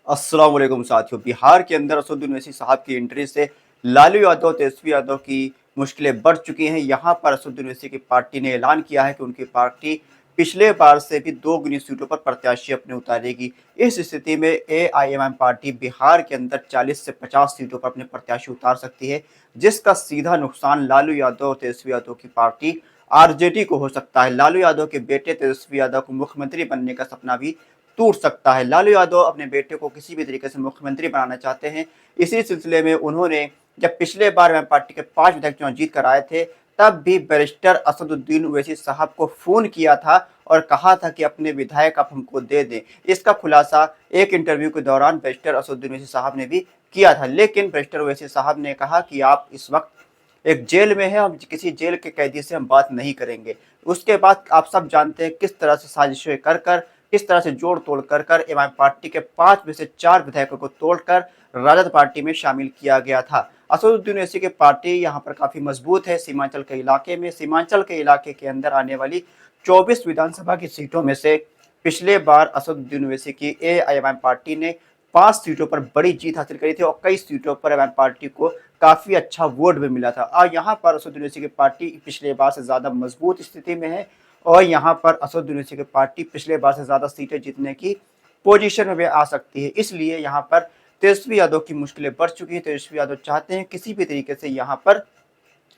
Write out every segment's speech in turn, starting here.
अस्सलाम वालेकुम साथियों। बिहार के अंदर असदुद्दीन ओवैसी साहब की एंट्री से लालू यादव, तेजस्वी यादव की मुश्किलें बढ़ चुकी हैं। यहाँ पर असदुद्दीन ओवैसी की पार्टी ने ऐलान किया है कि उनकी पार्टी पिछले बार से भी 2 गुनी सीटों पर प्रत्याशी अपने उतारेगी। इस स्थिति में एआईएमआईएम पार्टी बिहार के अंदर 40 से 50 सीटों पर अपने प्रत्याशी उतार सकती है, जिसका सीधा नुकसान लालू यादव और तेजस्वी यादव की पार्टी आरजेडी को हो सकता है। लालू यादव के बेटे तेजस्वी यादव को मुख्यमंत्री बनने का सपना भी टूट सकता है। लालू यादव अपने बेटे को किसी भी तरीके से मुख्यमंत्री बनाना चाहते हैं। इसी सिलसिले में उन्होंने जब पिछले बार में पार्टी के 5 विधायक चुनाव जीत कर आए थे, तब भी बैरिस्टर असदुद्दीन ओवैसी साहब को फोन किया था और कहा था कि अपने विधायक आप हमको दे दें। इसका खुलासा एक इंटरव्यू के दौरान बैरिस्टर असदुद्दीन ओवैसी साहब ने भी किया था, लेकिन बैरिस्टर ओवैसी साहब ने कहा कि आप इस वक्त एक जेल में है, हम किसी जेल के कैदी से हम बात नहीं करेंगे। उसके बाद आप सब जानते हैं किस तरह से साजिशें कर कर, किस तरह से जोड़ तोड़ कर कर एमआईएम पार्टी के 5 में से 4 विधायकों को तोड़कर राजद पार्टी में शामिल किया गया था। असदुद्दीन ओवैसी की पार्टी यहाँ पर काफी मजबूत है। सीमांचल के इलाके के अंदर आने वाली 24 विधानसभा की सीटों में से पिछले बार असदुद्दीन ओवैसी की एआईएमआईएम पार्टी ने 5 सीटों पर बड़ी जीत हासिल करी थी और कई सीटों पर एमआईएम पार्टी को काफी अच्छा वोट भी मिला था। और यहाँ पर असदुद्दीन ओवैसी की पार्टी पिछले बार से ज्यादा मजबूत स्थिति में है और यहाँ पर असदुद्दीन ओवैसी की पार्टी पिछले बार से ज्यादा सीटें जीतने की पोजीशन में भी आ सकती है। इसलिए यहाँ पर तेजस्वी यादव की मुश्किलें बढ़ चुकी है। तेजस्वी यादव चाहते हैं किसी भी तरीके से यहाँ पर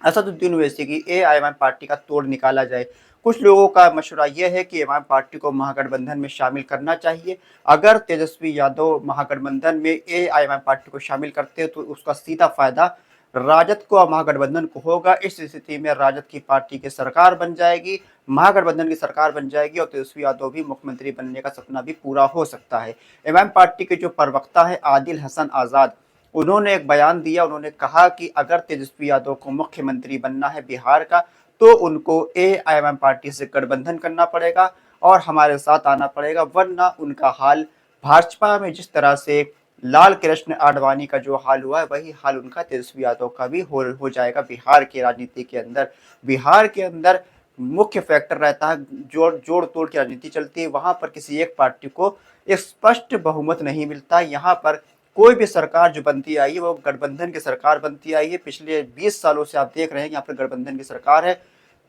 असदुद्दीन ओवैसी की एआईएमआईएम पार्टी का तोड़ निकाला जाए। कुछ लोगों का मशवरा यह है कि एमआईएम पार्टी को महागठबंधन में शामिल करना चाहिए। अगर तेजस्वी यादव महागठबंधन में एआईएमआईएम पार्टी को शामिल करते हैं तो उसका सीधा फायदा राजद को और महागठबंधन को होगा। इस स्थिति में राजद की पार्टी की सरकार बन जाएगी, महागठबंधन की सरकार बन जाएगी और तेजस्वी यादव भी मुख्यमंत्री बनने का सपना भी पूरा हो सकता है। एमआईएम पार्टी के जो प्रवक्ता है आदिल हसन आजाद, उन्होंने एक बयान दिया। उन्होंने कहा कि अगर तेजस्वी यादव को मुख्यमंत्री बनना है बिहार का, तो उनको एआईएमआईएम पार्टी से गठबंधन करना पड़ेगा और हमारे साथ आना पड़ेगा, वरना उनका हाल भाजपा में जिस तरह से लाल कृष्ण आडवाणी का जो हाल हुआ है, वही हाल उनका तेजस्वी यादव का भी हो जाएगा। बिहार की राजनीति के अंदर, बिहार के अंदर मुख्य फैक्टर रहता है, जोड़ तोड़ की राजनीति चलती है। वहां पर किसी एक पार्टी को एक स्पष्ट बहुमत नहीं मिलता। यहाँ पर कोई भी सरकार जो बनती आई है वो गठबंधन की सरकार बनती आई है। पिछले 20 सालों से आप देख रहे हैं यहाँ पर गठबंधन की सरकार है।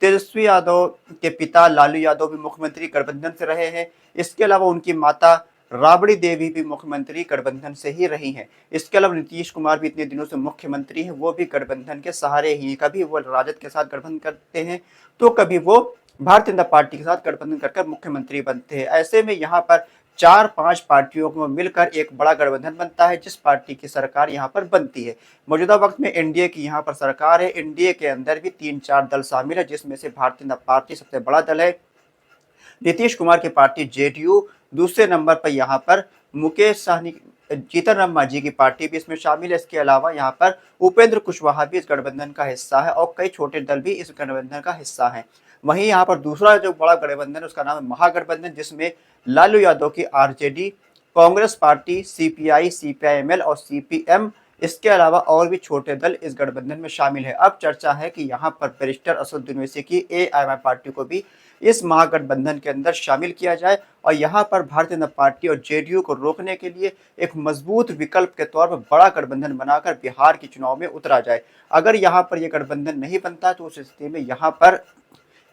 तेजस्वी यादव के पिता लालू यादव भी मुख्यमंत्री गठबंधन से रहे हैं। इसके अलावा उनकी माता राबड़ी देवी भी मुख्यमंत्री गठबंधन से ही रही हैं। इसके अलावा नीतीश कुमार भी इतने दिनों से मुख्यमंत्री हैं, वो भी गठबंधन के सहारे ही। कभी वो राजद के साथ गठबंधन करते हैं तो कभी वो भारतीय जनता पार्टी के साथ गठबंधन कर मुख्यमंत्री बनते हैं। ऐसे में यहाँ पर 4-5 पार्टियों को मिलकर एक बड़ा गठबंधन बनता है, जिस पार्टी की सरकार यहाँ पर बनती है। मौजूदा वक्त में एनडीए की यहाँ पर सरकार है। एनडीए के अंदर भी 3-4 दल शामिल है, जिसमें से भारतीय जनता पार्टी सबसे बड़ा दल है। नीतीश कुमार की पार्टी जेडीयू दूसरे नंबर पर, यहाँ पर मुकेश सहनी, जीतन राम मांझी की पार्टी भी इसमें शामिल है। इसके अलावा यहाँ पर उपेंद्र कुशवाहा भी इस गठबंधन का हिस्सा है और कई छोटे दल भी इस गठबंधन का हिस्सा है। वहीं यहाँ पर दूसरा जो बड़ा गठबंधन है उसका नाम है महागठबंधन, जिसमें लालू यादव की RJD, Congress party, CPI, CPIML और सीपीएम, इसके अलावा और भी छोटे दल इस गठबंधन में शामिल है। अब चर्चा है कि यहाँ पर बैरिस्टर असदुद्दीन ओवैसी की एआईएमआईएम पार्टी को भी इस महागठबंधन के अंदर शामिल किया जाए और यहाँ पर भारतीय जनता पार्टी और जेडीयू को रोकने के लिए एक मजबूत विकल्प के तौर पर बड़ा गठबंधन बनाकर बिहार के चुनाव में उतरा जाए। अगर यहाँ पर यह गठबंधन नहीं बनता तो उस स्थिति में यहाँ पर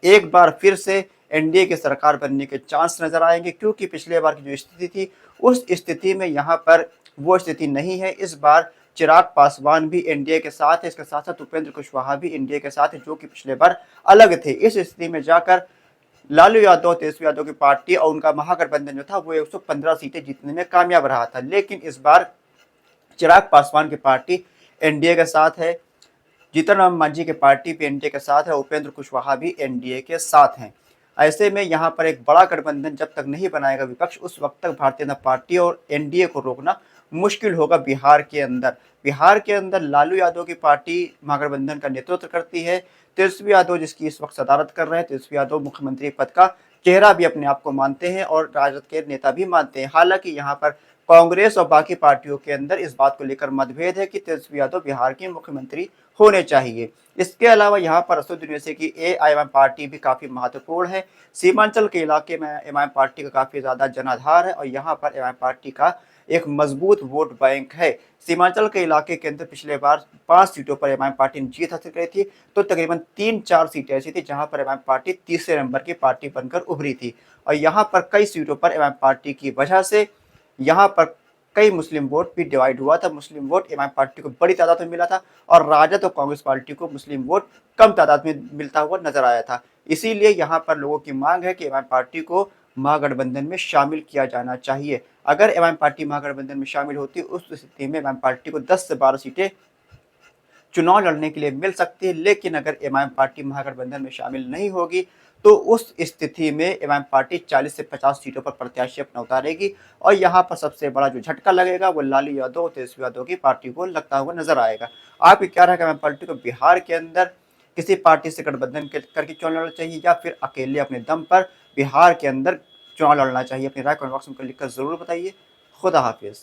एक बार फिर से एनडीए की सरकार बनने के चांस नजर आएंगे, क्योंकि पिछले बार की जो स्थिति थी उस स्थिति में यहाँ पर वो स्थिति नहीं है। इस बार चिराग पासवान भी एनडीए के साथ है, इसके साथ साथ उपेंद्र कुशवाहा भी एनडीए के साथ है, जो कि पिछले बार अलग थे। इस स्थिति में जाकर लालू यादव, तेजस्वी यादव की पार्टी और उनका महागठबंधन जो था वो 115 सीटें जीतने में कामयाब रहा था। लेकिन इस बार चिराग पासवान की पार्टी एनडीए के साथ है, जीतन राम मांझी की पार्टी भी एनडीए के साथ है, उपेंद्र कुशवाहा भी एनडीए के साथ हैं। ऐसे में यहाँ पर एक बड़ा गठबंधन जब तक नहीं बनाएगा विपक्ष, उस वक्त तक भारतीय जनता पार्टी और एनडीए को रोकना मुश्किल होगा। बिहार के अंदर, लालू यादव की पार्टी महागठबंधन का नेतृत्व करती है। तेजस्वी यादव जिसकी इस वक्त सदारत कर रहे हैं, तेजस्वी यादव मुख्यमंत्री पद का चेहरा भी अपने आप को मानते हैं और राजद के नेता भी मानते हैं। हालांकि यहाँ पर कांग्रेस और बाकी पार्टियों के अंदर इस बात को लेकर मतभेद है कि तेजस्वी यादव बिहार के मुख्यमंत्री होने चाहिए। इसके अलावा यहाँ पर असदुद्दीन ओवैसी की एआईएमआईएम पार्टी भी काफी महत्वपूर्ण है। सीमांचल के इलाके में एमआईएम पार्टी का काफी ज्यादा जनाधार है और यहाँ पर एमआईएम पार्टी का एक मजबूत वोट बैंक है। सीमांचल के इलाके के अंदर पिछले बार 5 सीटों पर एमआईएम पार्टी ने जीत हासिल करी थी, तो तकरीबन 3-4 सीटें ऐसी थी जहां पर एमआईएम पार्टी तीसरे नंबर की पार्टी बनकर उभरी थी। और यहां पर कई सीटों पर एमआईएम पार्टी की वजह से यहाँ पर कई मुस्लिम वोट भी डिवाइड हुआ था। मुस्लिम वोट एमआईएम पार्टी को बड़ी तादाद में मिला था और राजद और कांग्रेस पार्टी को मुस्लिम वोट कम तादाद में मिलता हुआ नजर आया था। इसीलिए यहाँ पर लोगों की मांग है कि एमआईएम पार्टी को महागठबंधन में शामिल किया जाना चाहिए। अगर एमआईएम पार्टी महागठबंधन में शामिल होती, उस स्थिति में एमआईएम पार्टी को 10 से 12 सीटें चुनाव लड़ने के लिए मिल सकती है। लेकिन अगर एमआईएम पार्टी महागठबंधन में शामिल नहीं होगी, तो उस स्थिति में एमआईएम पार्टी 40 से 50 सीटों पर प्रत्याशी अपना उतारेगी और यहाँ पर सबसे बड़ा जो झटका लगेगा वो लालू यादव और तेजस्वी यादव की पार्टी को लगता हुआ नजर आएगा। आपकी क्या राय है, एमआईएम पार्टी को बिहार के अंदर किसी पार्टी से गठबंधन करके चुनाव लड़ना चाहिए या फिर अकेले अपने दम पर बिहार के अंदर चुनाव लड़ना चाहिए? अपनी राय कमेंट बॉक्स में लिखकर जरूर बताइए। खुदा हाफिज।